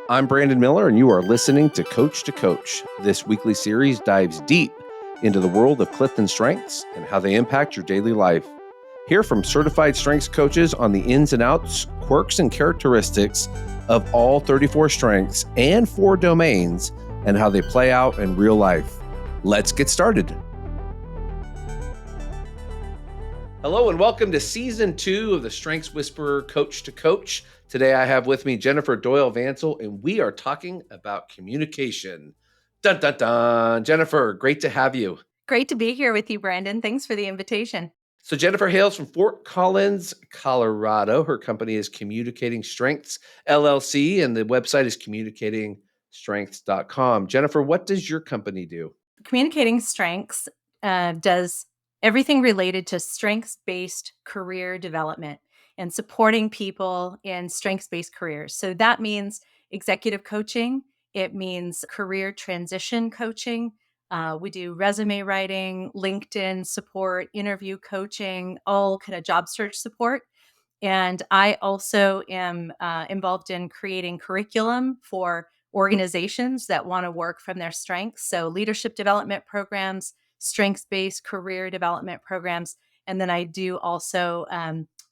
I'm Brandon Miller, and you are listening to Coach. This weekly series dives deep into the world of Clifton strengths and how they impact your daily life. Hear from certified strengths coaches on the ins and outs, quirks, and characteristics of all 34 strengths and 4 domains and how they play out in real life. Let's get started. Hello and welcome to Season 2 of the Strengths Whisperer Coach to Coach. Today I have with me Jennifer Doyle Vancel, and we are talking about communication. Dun, dun, dun. Jennifer, great to have you. Great to be here with you, Brandon. Thanks for the invitation. So Jennifer hails from Fort Collins, Colorado. Her company is Communicating Strengths, LLC, and the website is communicatingstrengths.com. Jennifer, what does your company do? Communicating Strengths does everything related to strengths-based career development and supporting people in strengths-based careers. So that means executive coaching. It means career transition coaching. We do resume writing, LinkedIn support, interview coaching, all kind of job search support. And I also am involved in creating curriculum for organizations that want to work from their strengths. So, leadership development programs, strengths based career development programs. And then I do also,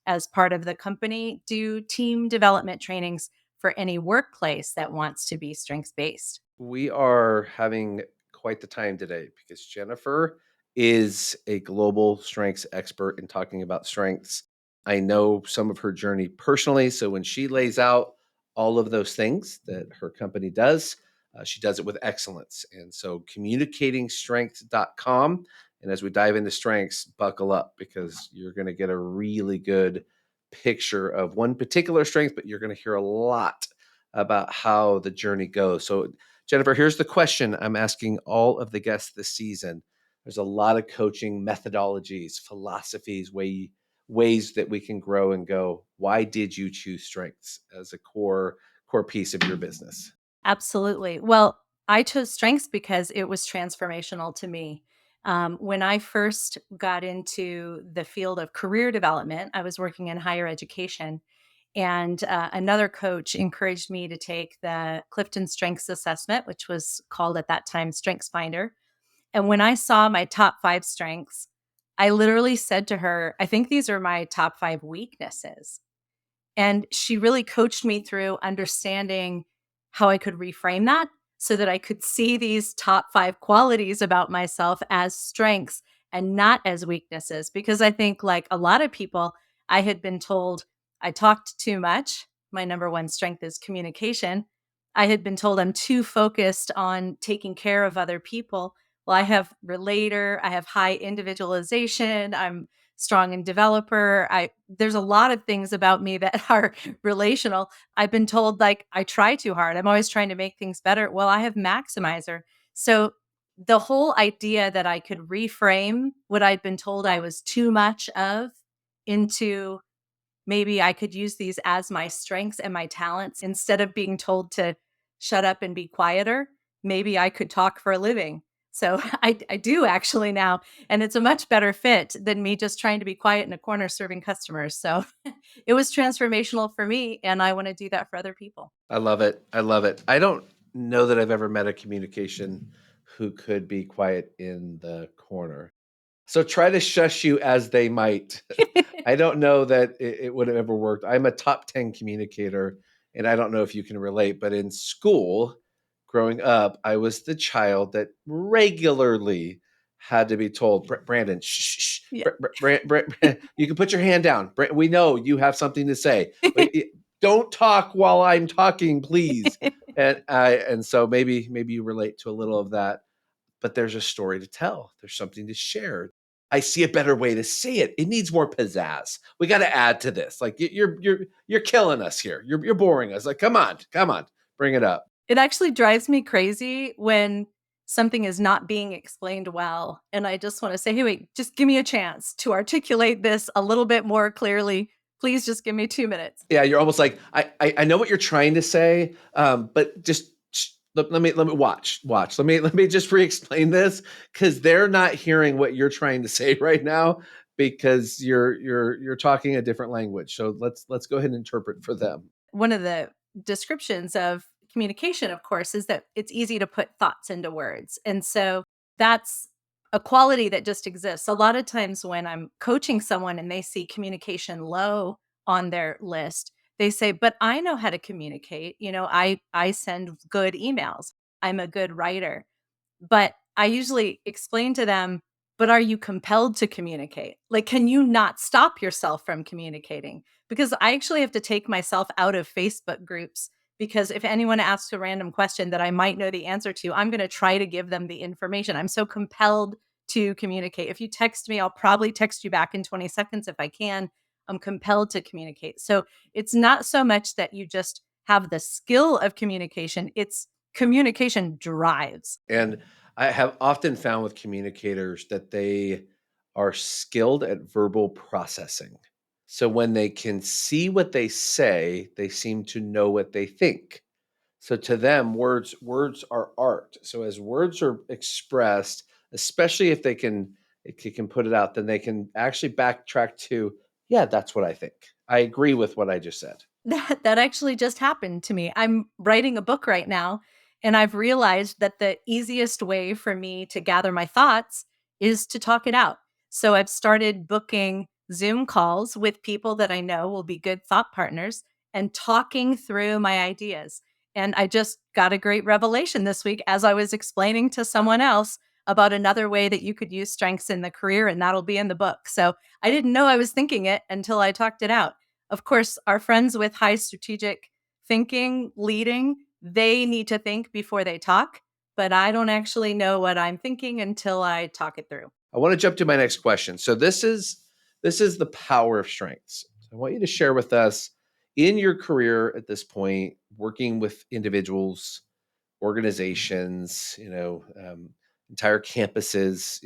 as part of the company, do team development trainings for any workplace that wants to be strengths based. We are having quite the time today because Jennifer is a global strengths expert in talking about strengths. I know some of her journey personally. So when she lays out all of those things that her company does, she does it with excellence. And so communicatingstrengths.com. And as we dive into strengths, buckle up because you're going to get a really good picture of one particular strength, but you're going to hear a lot about how the journey goes. So Jennifer, here's the question I'm asking all of the guests this season. There's a lot of coaching methodologies, philosophies, ways that we can grow and go. Why did you choose strengths as a core piece of your business? Absolutely. Well, I chose strengths because it was transformational to me. When I first got into the field of career development, I was working in higher education, and another coach encouraged me to take the Clifton Strengths Assessment, which was called at that time Strengths Finder. And when I saw my top 5 strengths, I literally said to her, I think these are my top 5 weaknesses. And she really coached me through understanding how I could reframe that so that I could see these top 5 qualities about myself as strengths and not as weaknesses. Because I think, like a lot of people, I had been told I talked too much. My number one strength is communication. I had been told I'm too focused on taking care of other people. Well, I have relator, I have high individualization, I'm strong in developer. There's a lot of things about me that are relational. I've been told like I try too hard. I'm always trying to make things better. Well, I have maximizer. So the whole idea that I could reframe what I'd been told I was too much of into maybe I could use these as my strengths and my talents instead of being told to shut up and be quieter. Maybe I could talk for a living. So I do actually now. And it's a much better fit than me just trying to be quiet in a corner serving customers. So it was transformational for me. And I want to do that for other people. I love it. I love it. I don't know that I've ever met a communication who could be quiet in the corner. So try to shush you as they might. I don't know that it would have ever worked. I'm a top 10 communicator, and I don't know if you can relate, but in school, growing up, I was the child that regularly had to be told, Brandon, shh, shh, shh. Yeah. You can put your hand down. We know you have something to say. Don't talk while I'm talking, please. And so maybe you relate to a little of that, but there's a story to tell. There's something to share. I see a better way to say it. It needs more pizzazz. We got to add to this. Like you're killing us here. You're boring us. Like come on, bring it up. It actually drives me crazy when something is not being explained well. And I just want to say, hey, wait, just give me a chance to articulate this a little bit more clearly. Please just give me 2 minutes. Yeah, you're almost like I know what you're trying to say, but just let me watch. Let me just re-explain this because they're not hearing what you're trying to say right now because you're talking a different language. So let's go ahead and interpret for them. One of the descriptions of communication, of course, is that it's easy to put thoughts into words. And so that's a quality that just exists. A lot of times when I'm coaching someone and they see communication low on their list, they say, "But I know how to communicate. I send good emails. I'm a good writer." But I usually explain to them, "But are you compelled to communicate? Like, can you not stop yourself from communicating?" Because I actually have to take myself out of Facebook groups, because if anyone asks a random question that I might know the answer to, I'm gonna try to give them the information. I'm so compelled to communicate. If you text me, I'll probably text you back in 20 seconds if I can. I'm compelled to communicate. So it's not so much that you just have the skill of communication, it's communication drives. And I have often found with communicators that they are skilled at verbal processing. So when they can see what they say, they seem to know what they think. So to them, words are art. So as words are expressed, especially if they can put it out, then they can actually backtrack to, yeah, that's what I think. I agree with what I just said. That actually just happened to me. I'm writing a book right now, and I've realized that the easiest way for me to gather my thoughts is to talk it out. So I've started booking Zoom calls with people that I know will be good thought partners and talking through my ideas. And I just got a great revelation this week as I was explaining to someone else about another way that you could use strengths in the career, and that'll be in the book. So I didn't know I was thinking it until I talked it out. Of course, our friends with high strategic thinking, leading, they need to think before they talk, but I don't actually know what I'm thinking until I talk it through. I want to jump to my next question. So this is the power of strengths. So I want you to share with us in your career at this point, working with individuals, organizations, entire campuses,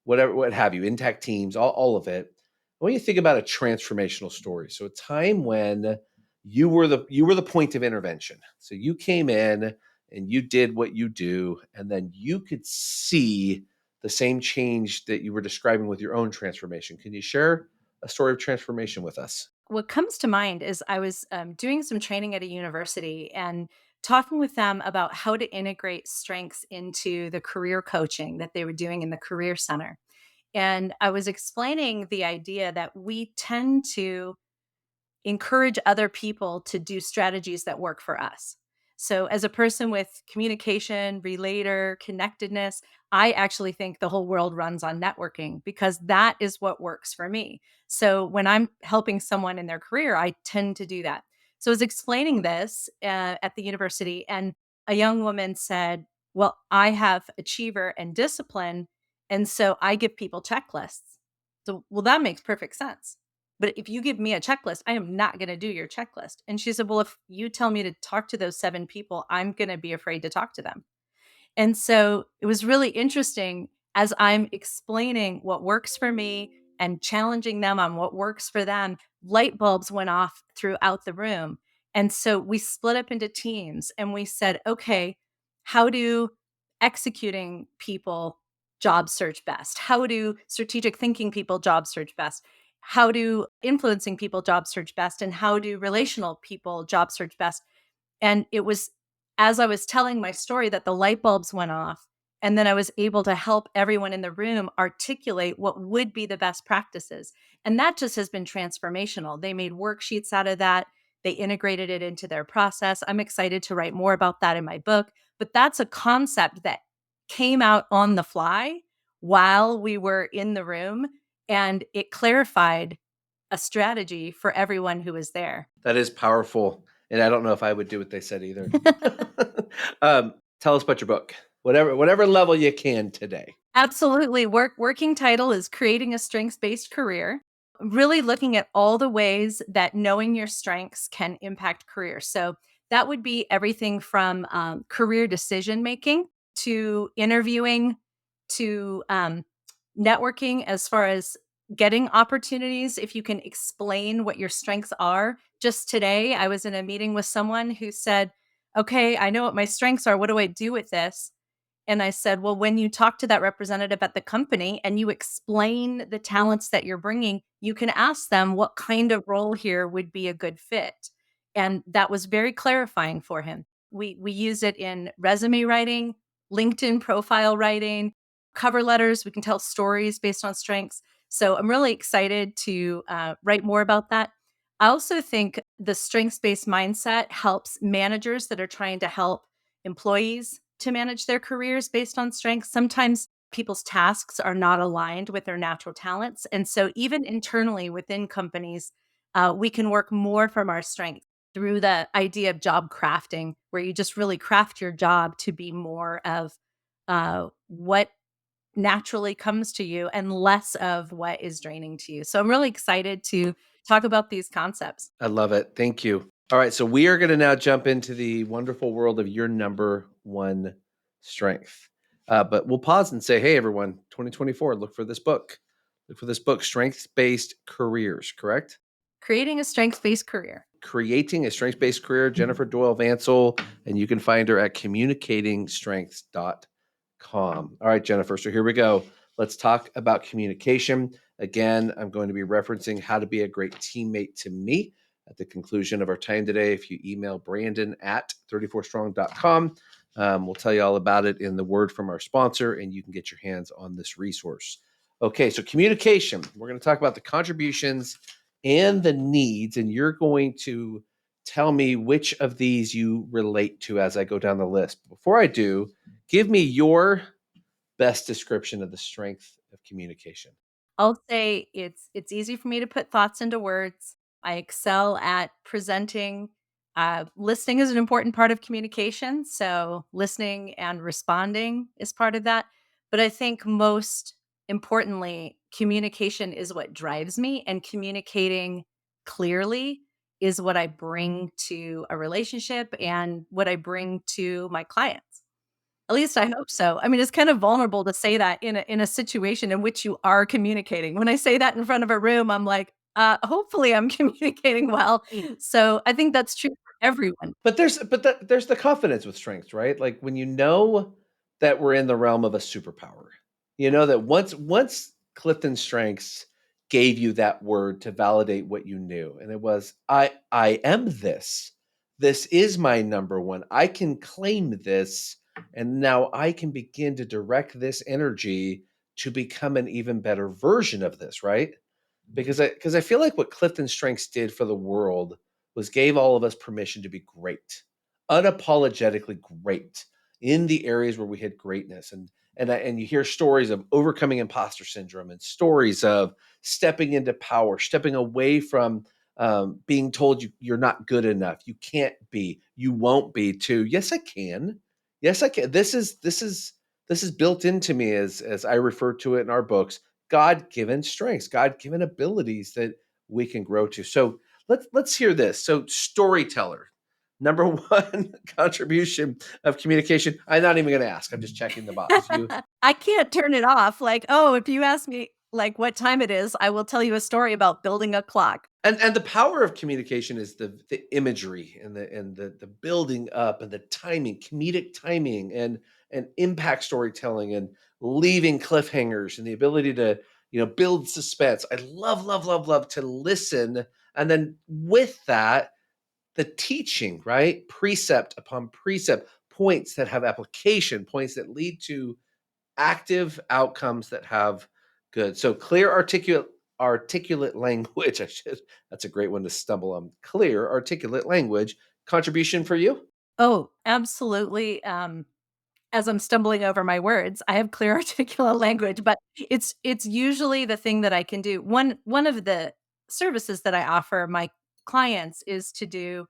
whatever, what have you, intact teams, all of it. When you think about a transformational story, so a time when you were the point of intervention. So you came in and you did what you do, and then you could see the same change that you were describing with your own transformation. Can you share a story of transformation with us? What comes to mind is I was doing some training at a university and talking with them about how to integrate strengths into the career coaching that they were doing in the career center. And I was explaining the idea that we tend to encourage other people to do strategies that work for us. So, as a person with communication, relator, connectedness, I actually think the whole world runs on networking because that is what works for me. So, when I'm helping someone in their career, I tend to do that. So, I was explaining this at the university, and a young woman said, "Well, I have achiever and discipline, and so I give people checklists." So, well, that makes perfect sense. But if you give me a checklist, I am not gonna do your checklist. And she said, "Well, if you tell me to talk to those 7 people, I'm gonna be afraid to talk to them." And so it was really interesting as I'm explaining what works for me and challenging them on what works for them, light bulbs went off throughout the room. And so we split up into teams and we said, okay, how do executing people job search best? How do strategic thinking people job search best? How do influencing people job search best? And how do relational people job search best? And it was as I was telling my story that the light bulbs went off, and then I was able to help everyone in the room articulate what would be the best practices. And that just has been transformational. They made worksheets out of that. They integrated it into their process. I'm excited to write more about that in my book, but that's a concept that came out on the fly while we were in the room, and it clarified a strategy for everyone who was there. That is powerful, and I don't know if I would do what they said either. Tell us about your book, whatever level you can today. Absolutely. Working title is Creating a Strengths-Based Career. Really looking at all the ways that knowing your strengths can impact career. So that would be everything from career decision making to interviewing to networking as far as getting opportunities. If you can explain what your strengths are. Just today, I was in a meeting with someone who said, "Okay, I know what my strengths are. What do I do with this?" And I said, "Well, when you talk to that representative at the company and you explain the talents that you're bringing, you can ask them what kind of role here would be a good fit." And that was very clarifying for him. We use it in resume writing, LinkedIn profile writing, cover letters. We can tell stories based on strengths. So I'm really excited to write more about that. I also think the strengths based mindset helps managers that are trying to help employees to manage their careers based on strengths. Sometimes people's tasks are not aligned with their natural talents. And so, even internally within companies, we can work more from our strengths through the idea of job crafting, where you just really craft your job to be more of what naturally comes to you and less of what is draining to you. So, I'm really excited to talk about these concepts. I love it. Thank you. All right, so we are going to now jump into the wonderful world of your number one strength. But we'll pause and say, hey, everyone, 2024, look for this book. Look for this book, Strengths Based Careers, correct? Creating a strengths based career. Creating a Strengths Based Career, Jennifer Doyle Vancel, and you can find her at communicatingstrengths.com. All right, Jennifer, so here we go. Let's talk about communication. Again, I'm going to be referencing How to Be a Great Teammate to Me at the conclusion of our time today. If you email Brandon at 34strong.com, we'll tell you all about it in the word from our sponsor, and you can get your hands on this resource. Okay, so communication. We're going to talk about the contributions and the needs, and you're going to tell me which of these you relate to as I go down the list. Before I do, give me your best description of the strength of communication. I'll say it's easy for me to put thoughts into words. I excel at presenting. Listening is an important part of communication, so listening and responding is part of that. But I think most importantly, communication is what drives me, and communicating clearly is what I bring to a relationship and what I bring to my clients. At least I hope so. I mean, it's kind of vulnerable to say that in a situation in which you are communicating. When I say that in front of a room, I'm like, hopefully I'm communicating well. So I think that's true for everyone. There's the confidence with strengths, right? Like when you know that we're in the realm of a superpower, you know that once Clifton Strengths gave you that word to validate what you knew, and it was I am this. This is my number one. I can claim this, and now I can begin to direct this energy to become an even better version of this, right? Because I feel like what Clifton Strengths did for the world was gave all of us permission to be great, unapologetically great in the areas where we had greatness. And you hear stories of overcoming imposter syndrome and stories of stepping into power, stepping away from being told you're not good enough, you can't be, you won't be. To yes, I can, yes, I can. This is built into me as I refer to it in our books, God-given strengths, God-given abilities that we can grow to. So let's hear this. So storyteller, number one contribution of communication. I'm not even going to ask. I'm just checking the box. You I can't turn it off. Like, oh, if you ask me like what time it is, I will tell you a story about building a clock. and the power of communication is the imagery and the building up and the timing, comedic timing and impact storytelling and leaving cliffhangers and the ability to build suspense. I love to listen, and then with that the teaching, right? Precept upon precept, points that have application, points that lead to active outcomes that have good. So clear, articulate language. That's a great one to stumble on. Clear, articulate language. Contribution for you? Oh, absolutely. As I'm stumbling over my words, I have clear articulate language, but it's usually the thing that I can do. One of the services that I offer my clients is to do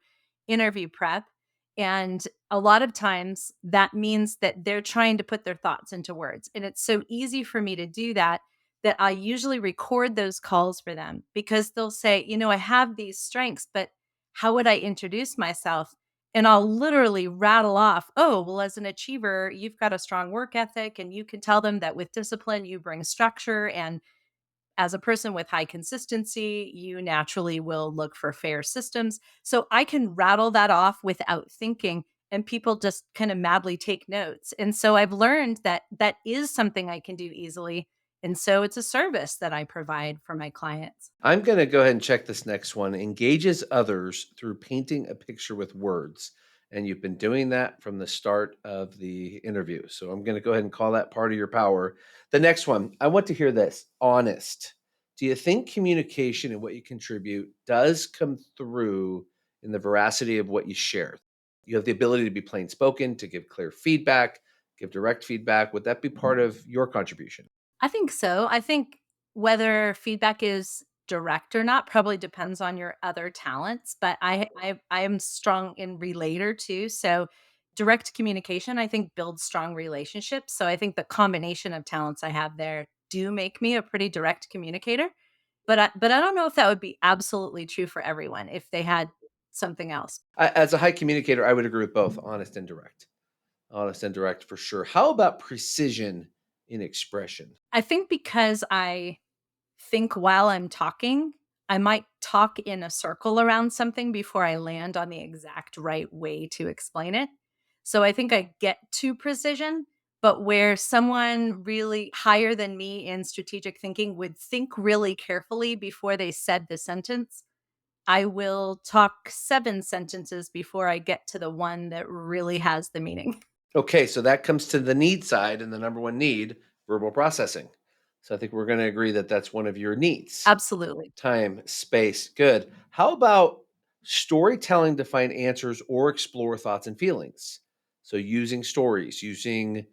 interview prep, and a lot of times that means that they're trying to put their thoughts into words, and it's so easy for me to do that that I usually record those calls for them because they'll say, I have these strengths, but how would I introduce myself? And I'll literally rattle off, oh, well, as an achiever, you've got a strong work ethic, and you can tell them that with discipline, you bring structure. And as a person with high consistency, you naturally will look for fair systems. So I can rattle that off without thinking, and people just kind of madly take notes. And so I've learned that that is something I can do easily. And so it's a service that I provide for my clients. I'm going to go ahead and check this next one. Engages others through painting a picture with words. And you've been doing that from the start of the interview. So I'm going to go ahead and call that part of your power. The next one, I want to hear this honest. Do you think communication and what you contribute does come through in the veracity of what you share? You have the ability to be plain spoken, to give clear feedback, give direct feedback. Would that be part of your contribution? I think so. I think whether feedback is direct or not probably depends on your other talents, but I am strong in relator too. So direct communication I think builds strong relationships. So I think the combination of talents I have there do make me a pretty direct communicator. But I don't know if that would be absolutely true for everyone if they had something else. As a high communicator, I would agree with both honest and direct. Honest and direct for sure. How about precision in expression? I think because I think while I'm talking, I might talk in a circle around something before I land on the exact right way to explain it. So I think I get to precision, but where someone really higher than me in strategic thinking would think really carefully before they said the sentence, I will talk 7 sentences before I get to the one that really has the meaning. Okay, so that comes to the need side, and the number one need, verbal processing. So I think we're going to agree that that's one of your needs. Absolutely. Time, space, good. How about storytelling to find answers or explore thoughts and feelings? So using stories, using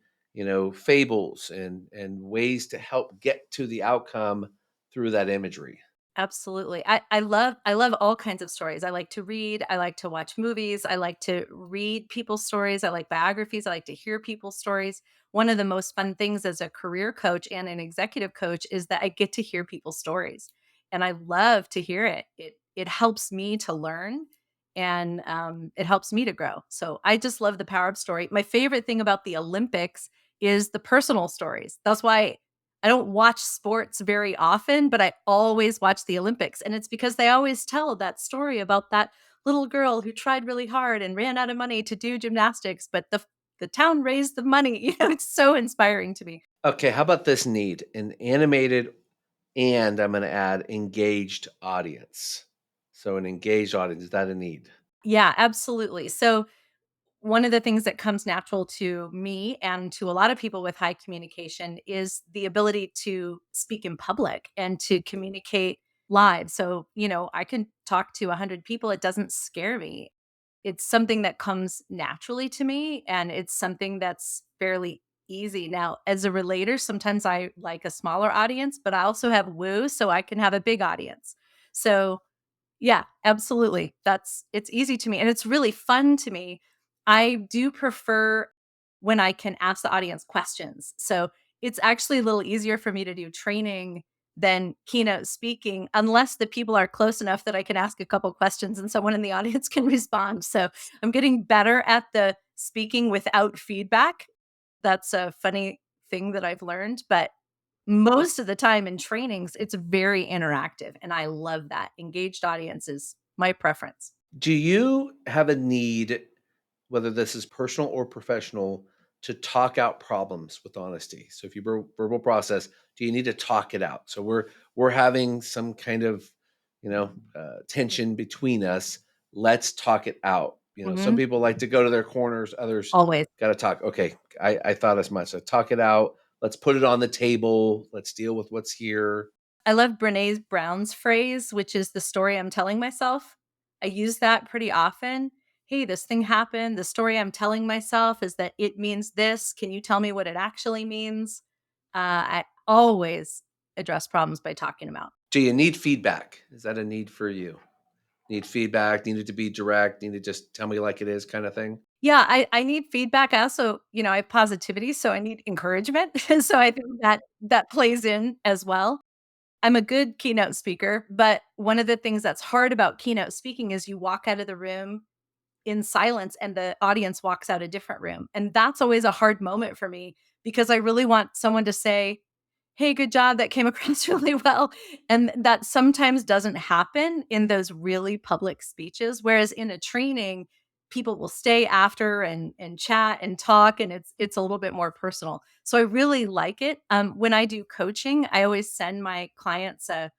fables and ways to help get to the outcome through that imagery. Absolutely. I love all kinds of stories. I like to read, I like to watch movies, I like to read people's stories, I like biographies, I like to hear people's stories. One of the most fun things as a career coach and an executive coach is that I get to hear people's stories. And I love to hear it. It helps me to learn and it helps me to grow. So I just love the power of story. My favorite thing about the Olympics is the personal stories. That's why I don't watch sports very often, but I always watch the Olympics, and it's because they always tell that story about that little girl who tried really hard and ran out of money to do gymnastics, but the town raised the money. It's so inspiring to me. Okay, how about this need? An animated and I'm going to add engaged audience. So an engaged audience, is that a need? Yeah, absolutely. So one of the things that comes natural to me and to a lot of people with high communication is the ability to speak in public and to communicate live. So, I can talk to 100 people. It doesn't scare me. It's something that comes naturally to me and it's something that's fairly easy. Now, as a relator, sometimes I like a smaller audience, but I also have woo, so I can have a big audience. So, yeah, absolutely. It's easy to me and it's really fun to me. I do prefer when I can ask the audience questions. So, it's actually a little easier for me to do training than keynote speaking unless the people are close enough that I can ask a couple questions and someone in the audience can respond. So, I'm getting better at the speaking without feedback. That's a funny thing that I've learned, but most of the time in trainings, it's very interactive, and I love that. Engaged audience is my preference. Do you have a need, whether this is personal or professional, to talk out problems with honesty? So if you verbal process, do you need to talk it out? So we're having some kind of tension between us. Let's talk it out. Some Mhm. people like to go to their corners. Others Always. got to talk. Okay, I thought as much. So talk it out. Let's put it on the table. Let's deal with what's here. I love Brené Brown's phrase, which is the story I'm telling myself. I use that pretty often. "Hey, this thing happened. The story I'm telling myself is that it means this. Can you tell me what it actually means?" I always address problems by talking them out. Do you need feedback? Is that a need for you? Need feedback, need it to be direct, need to just tell me like it is kind of thing? Yeah, I need feedback. I also, I have positivity, so I need encouragement. So I think that plays in as well. I'm a good keynote speaker, but one of the things that's hard about keynote speaking is you walk out of the room in silence and the audience walks out a different room. And that's always a hard moment for me because I really want someone to say, "Hey, good job. That came across really well." And that sometimes doesn't happen in those really public speeches. Whereas in a training, people will stay after and chat and talk, and it's a little bit more personal. So I really like it. When I do coaching, I always send my clients a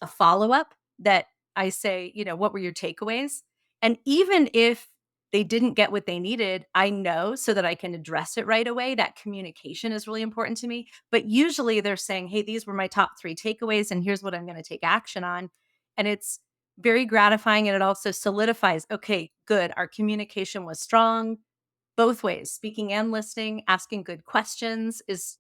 follow up that I say, "What were your takeaways?" And even if they didn't get what they needed, I know so that I can address it right away. That communication is really important to me. But usually they're saying, hey, these were my top 3 takeaways, and here's what I'm going to take action on. And it's very gratifying. And it also solidifies, okay, good. Our communication was strong both ways, speaking and listening, asking good questions is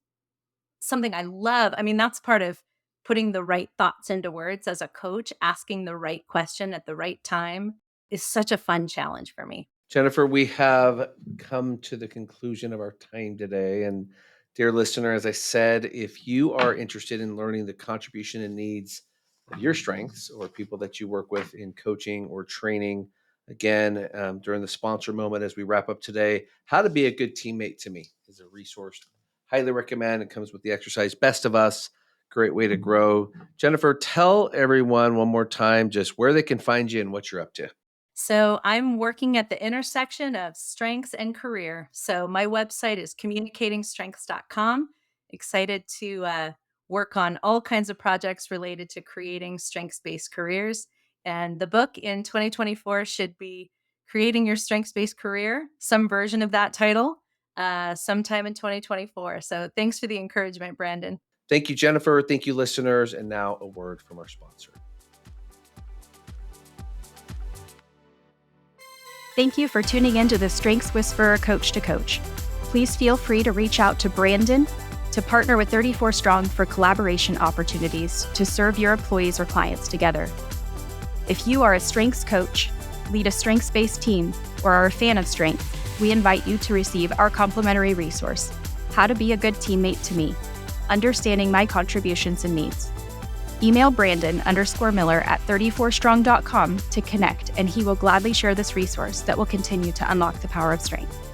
something I love. I mean, that's part of putting the right thoughts into words as a coach, asking the right question at the right time is such a fun challenge for me. Jennifer, we have come to the conclusion of our time today. And dear listener, as I said, if you are interested in learning the contribution and needs of your strengths or people that you work with in coaching or training, again, during the sponsor moment as we wrap up today, How to Be a Good Teammate to Me is a resource. Highly recommend. It comes with the exercise Best of Us. Great way to grow. Jennifer, tell everyone one more time just where they can find you and what you're up to. So I'm working at the intersection of strengths and career. So my website is communicatingstrengths.com. Excited to work on all kinds of projects related to creating strengths-based careers. And the book in 2024 should be Creating Your Strengths-Based Career, some version of that title, sometime in 2024. So thanks for the encouragement, Brandon. Thank you, Jennifer. Thank you, listeners. And now a word from our sponsor. Thank you for tuning in to the Strengths Whisperer Coach to Coach. Please feel free to reach out to Brandon to partner with 34 Strong for collaboration opportunities to serve your employees or clients together. If you are a strengths coach, lead a strengths-based team, or are a fan of strength, we invite you to receive our complimentary resource, How to Be a Good Teammate to Me, Understanding My Contributions and Needs. Email Brandon_Miller at 34strong.com to connect, and he will gladly share this resource that will continue to unlock the power of strength.